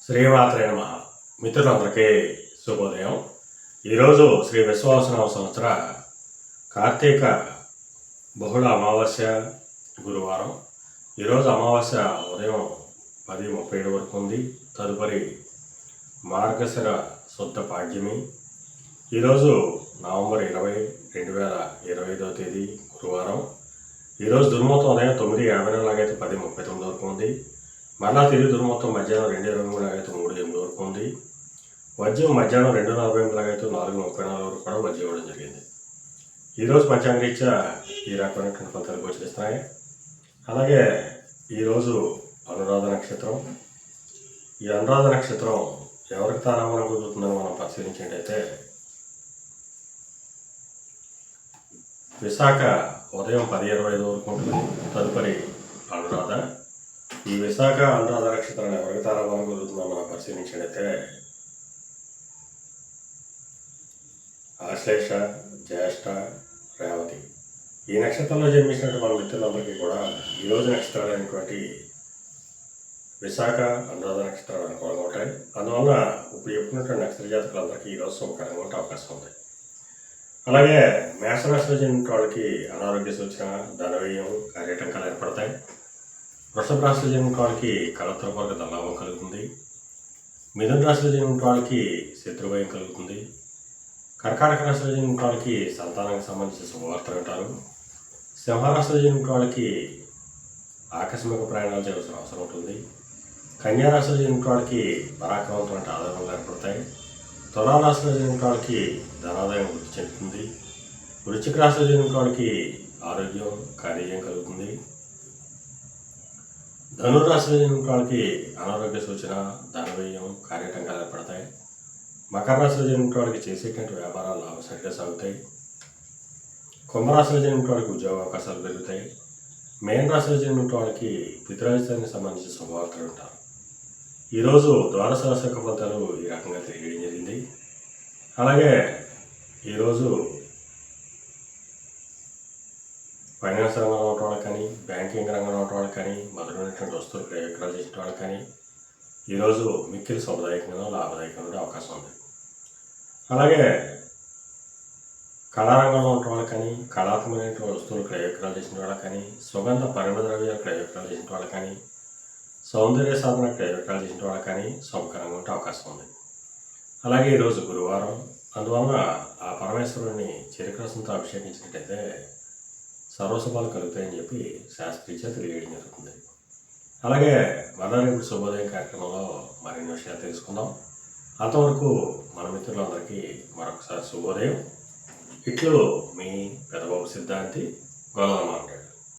శ్రీమాత్రే నమః. మిత్రులందరికీ శుభోదయం. ఈరోజు శ్రీ విశ్వావసునామ సంవత్సర కార్తీక బహుళ అమావాస్య గురువారం. ఈరోజు అమావాస్య ఉదయం 10:37 వరకు ఉంది. తదుపరి మార్గశిర శుద్ధ పాడ్యమి. ఈరోజు నవంబర్ 20, 2025 తేదీ గురువారం. ఈరోజు దుర్ముహూర్తం ఉదయం 9:54 లాగైతే 10:39 వరకు ఉంది. మరలా తిరిగి దుర్ముహూర్తం మధ్యాహ్నం 2:23 లాగైతే 3:08 వరకు ఉంది. వజ్యం మధ్యాహ్నం 2:48 లాగైతే 4:34 వరకు కూడా వజ్యం ఇవ్వడం జరిగింది. ఈరోజు పంచాంగరీత్యా ఈ రకమైనటువంటి ఫలితాలు గోచరిస్తున్నాయి. అలాగే ఈరోజు అనురాధ నక్షత్రం. ఈ అనురాధ నక్షత్రం ఎవరికి తారాబలం కుదురుతుందని మనం పరిశీలించినట్టయితే విశాఖ ఉదయం 10:25 వరకు ఉంటుంది. తదుపరి అనురాధ. ఈ విశాఖ అనురాధ నక్షత్రాన్ని ఎవరికి తారాబలం కుదురుతుందని మనం పరిశీలించినట్టయితే ఆశ్లేష, జ్యేష్ఠ, రేవతి. ఈ నక్షత్రంలో జన్మించినటువంటి మన మిత్రులందరికీ కూడా ఈరోజు నక్షత్రాలైనటువంటి విశాఖ, అనురాధ నక్షత్రాలు అనుకూలంగా ఉంటాయి. అందువల్ల ఇప్పుడు చెప్పుకున్నటువంటి నక్షత్ర జాతకులందరికీ ఈరోజు శుభకరంగా ఉండే అవకాశం ఉంది. అలాగే మేషరాశిలో చెందిన వాళ్ళకి అనారోగ్య సూచన, ధనవ్యయం, కార్యటంకాలు ఏర్పడతాయి. వృషభ రాశిలో చెందిన వాళ్ళకి కలత్రపూర్వక ధనలాభం కలుగుతుంది. మిథున రాశిలో చెందిన వాళ్ళకి శత్రుభయం కలుగుతుంది. కర్కాటక రాశిలో చెందిన వాళ్ళకి సంతానానికి సంబంధించిన శుభవార్తలు వింటారు. సింహరాశిలో చెందిన వాళ్ళకి ఆకస్మిక ప్రయాణాలు చేయాల్సిన అవసరం ఉంటుంది. కన్యా రాశిలో చెందిన వాళ్ళకి పరాక్రమవంతమైన ఆదాయాలు ఏర్పడతాయి. తులారాశిలో చెందిన వాళ్ళకి ధనాదాయం వృద్ధి చెందుతుంది. వృశ్చిక రాశిలో చెందిన వాళ్ళకి ఆరోగ్యం, కార్యం కలుగుతుంది. ధనురాశిలో చెందిన వాళ్ళకి అనారోగ్య సూచన, ధనవ్యయం, కార్యటంకాలు ఏర్పడతాయి. మకర రాశిలో చెందిన వాళ్ళకి చేసేటువంటి వ్యాపారాలు లాభసాటిగా సాగుతాయి. కుంభరాశిలో చెందిన వాళ్ళకి ఉద్యోగ అవకాశాలు పెరుగుతాయి. మేన రాశిలో చెందిన వాళ్ళకి పితృరాజ్యానికి సంబంధించిన శుభవార్తలు ఉంటారు. ఈరోజు ద్వాదశ రాశి యొక్క ఫలితాలు ఈ రకంగా తెలియడం జరిగింది. అలాగే ఈరోజు ఫైనాన్స్ రంగంలో ఉన్న వాళ్ళకి కానీ, బ్యాంకింగ్ రంగంలో ఉన్న వాళ్ళకి కానీ, మొదలైనటువంటి వస్తువులు క్రయ విక్రయాలు చేసిన వాళ్ళకి కానీ ఈరోజు మిక్కిలి శుభదాయకంగా, లాభదాయకంగా అవకాశం ఉంది. అలాగే కళారంగంలో ఉన్న వాళ్ళకి కానీ, కళాత్మకమైనటువంటి వస్తువులు క్రయ విక్రయాలు చేసిన వాళ్ళకి కానీ, సుగంధ పరిమళ ద్రవ్యాలు క్రయ విక్రయాలు చేసిన వాళ్ళకి కానీ, సౌందర్య సాధన క్రయ విక్రయాలు చేసిన వాళ్ళకి కానీ శుభకరంగా ఉంటే అవకాశం ఉంది. అలాగే ఈరోజు గురువారం. అందువలన ఆ పరమేశ్వరుడిని చెరుకరసంతో అభిషేకించినట్టయితే సర్వశుభాలు కలుగుతాయని చెప్పి శాస్త్రీయ తెలియజేయడం జరుగుతుంది. అలాగే మరణానికి శుభోదయం కార్యక్రమంలో మరిన్ని విషయాలు తెలుసుకుందాం. అంతవరకు మన మిత్రులందరికీ మరొకసారి శుభోదయం. ఇట్లు మీ పెదబాబు సిద్ధాంతి గోదావరి.